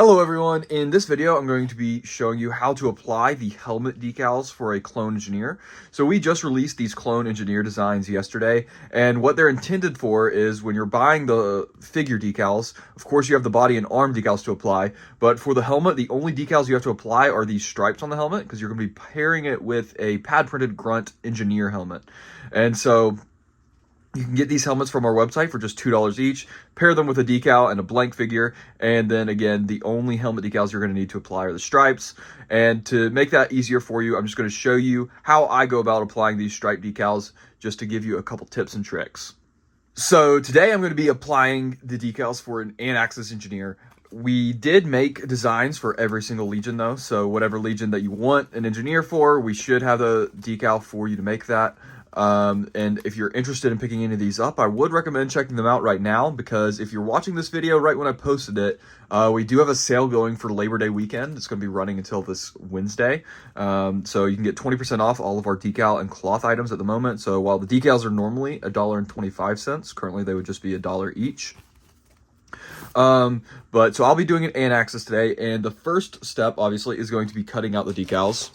Hello everyone, in this video I'm going to be showing you how to apply the helmet decals for a clone engineer. So we just released these clone engineer designs yesterday, and what they're intended for is when you're buying the figure decals, of course you have the body and arm decals to apply, but for the helmet the only decals you have to apply are these stripes on the helmet because you're going to be pairing it with a pad printed grunt engineer helmet. And so you can get these helmets from our website for just $2 each, pair them with a decal and a blank figure, and then again, the only helmet decals you're going to need to apply are the stripes. And to make that easier for you, I'm just going to show you how I go about applying these stripe decals, just to give you a couple tips and tricks. So today I'm going to be applying the decals for an Anaxis engineer. We did make designs for every single legion though, so whatever legion that you want an engineer for, we should have the decal for you to make that. And if you're interested in picking any of these up, I would recommend checking them out right now, because if you're watching this video right when I posted it, we do have a sale going for Labor Day weekend. It's going to be running until this Wednesday. So you can get 20% off all of our decal and cloth items at the moment. So while the decals are normally $1.25, currently they would just be $1 each. But so I'll be doing an Anaxis today, and the first step obviously is going to be cutting out the decals.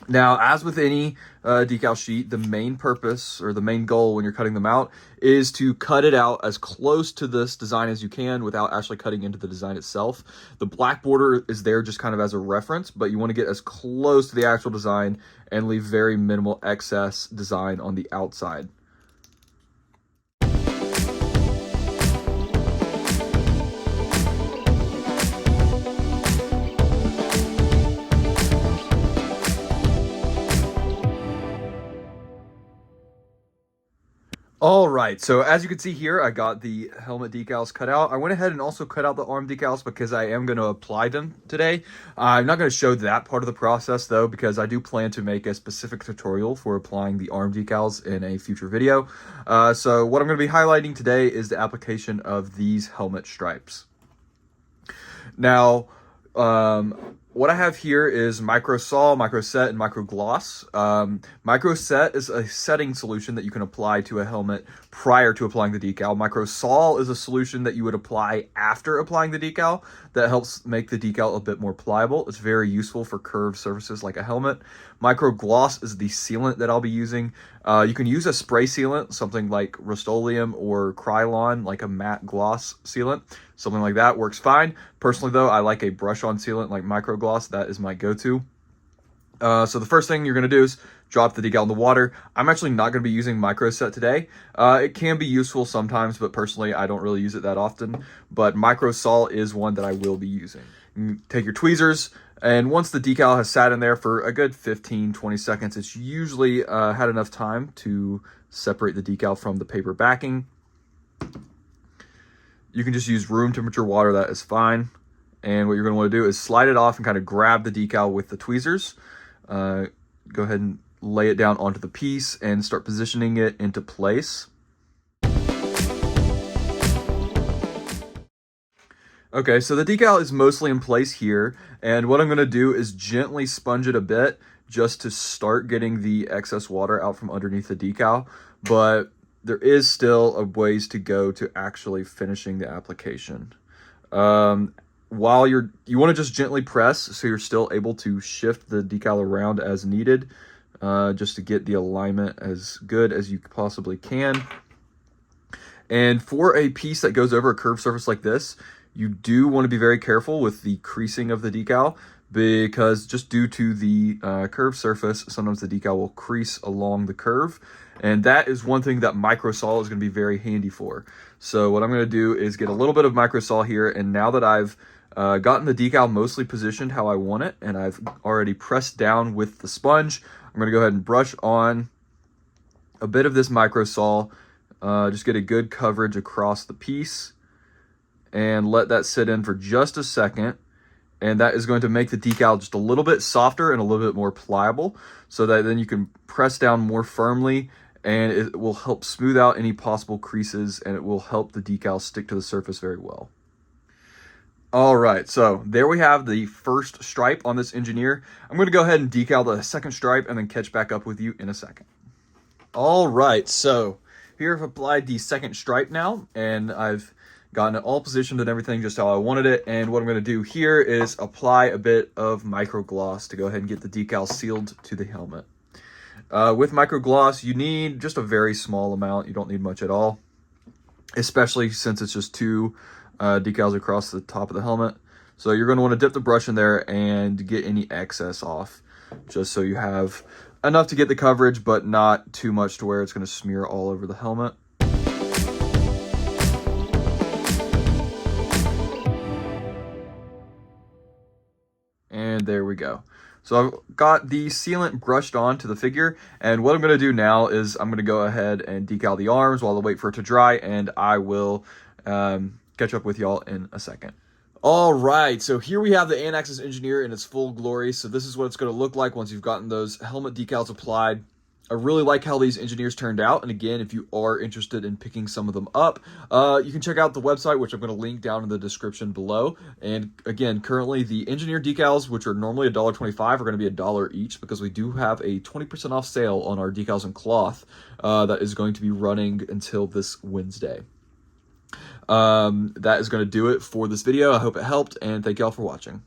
Now, as with any decal sheet, the main purpose or the main goal when you're cutting them out is to cut it out as close to this design as you can without actually cutting into the design itself. The black border is there just kind of as a reference, but you want to get as close to the actual design and leave very minimal excess design on the outside. All right, so as you can see here, I got the helmet decals cut out. I went ahead and also cut out the arm decals because I am going to apply them today. I'm not going to show that part of the process though, because I do plan to make a specific tutorial for applying the arm decals in a future video. So what I'm going to be highlighting today is the application of these helmet stripes. Now, what I have here is micro sol, micro set, and micro gloss. Micro set is a setting solution that you can apply to a helmet prior to applying the decal. Micro sol is a solution that you would apply after applying the decal that helps make the decal a bit more pliable. It's very useful for curved surfaces like a helmet. Micro gloss is the sealant that I'll be using. You can use a spray sealant, something like Rust-Oleum or Krylon, like a matte gloss sealant. Something like that works fine. Personally though, I like a brush-on sealant like micro gloss. That is my go-to. So the first thing you're going to do is drop the decal in the water. I'm actually not going to be using micro set today. It can be useful sometimes, but personally I don't really use it that often. But micro sol is one that I will be using. You take your tweezers, and once the decal has sat in there for a good 15-20 seconds, it's usually had enough time to separate the decal from the paper backing. You can just use room temperature water, that is fine. And what you're going to want to do is slide it off and kind of grab the decal with the tweezers. Go ahead and lay it down onto the piece and start positioning it into place. Okay, so the decal is mostly in place here, and what I'm going to do is gently sponge it a bit just to start getting the excess water out from underneath the decal, but there is still a ways to go to actually finishing the application. While you want to just gently press so you're still able to shift the decal around as needed, just to get the alignment as good as you possibly can. And for a piece that goes over a curved surface like this, you do want to be very careful with the creasing of the decal, because just due to the curved surface, sometimes the decal will crease along the curve. And that is one thing that micro sol is going to be very handy for. So what I'm going to do is get a little bit of micro sol here, and now that I've gotten the decal mostly positioned how I want it, and I've already pressed down with the sponge, I'm going to go ahead and brush on a bit of this micro sol, just get a good coverage across the piece, and let that sit in for just a second. And that is going to make the decal just a little bit softer and a little bit more pliable, so that then you can press down more firmly, and it will help smooth out any possible creases, and it will help the decal stick to the surface very well. All right, so there we have the first stripe on this engineer. I'm going to go ahead and decal the second stripe and then catch back up with you in a second. All right, so here I've applied the second stripe now, and I've gotten it all positioned and everything just how I wanted it. And what I'm going to do here is apply a bit of micro gloss to go ahead and get the decal sealed to the helmet. With micro gloss, you need just a very small amount. You don't need much at all, especially since it's just two decals across the top of the helmet. So you're going to want to dip the brush in there and get any excess off, just so you have enough to get the coverage, but not too much to where it's going to smear all over the helmet. And there we go. So I've got the sealant brushed on to the figure, and what I'm going to do now is I'm going to go ahead and decal the arms while I wait for it to dry, and I will catch up with y'all in a second. All right, so here we have the ANAX's Engineer in its full glory. So this is what it's going to look like once you've gotten those helmet decals applied. I really like how these Engineers turned out, and again, if you are interested in picking some of them up, you can check out the website, which I'm going to link down in the description below. And again, currently the Engineer decals, which are normally $1.25, are going to be $1 each, because we do have a 20% off sale on our decals and cloth that is going to be running until this Wednesday. That is going to do it for this video. I hope it helped, and thank y'all for watching.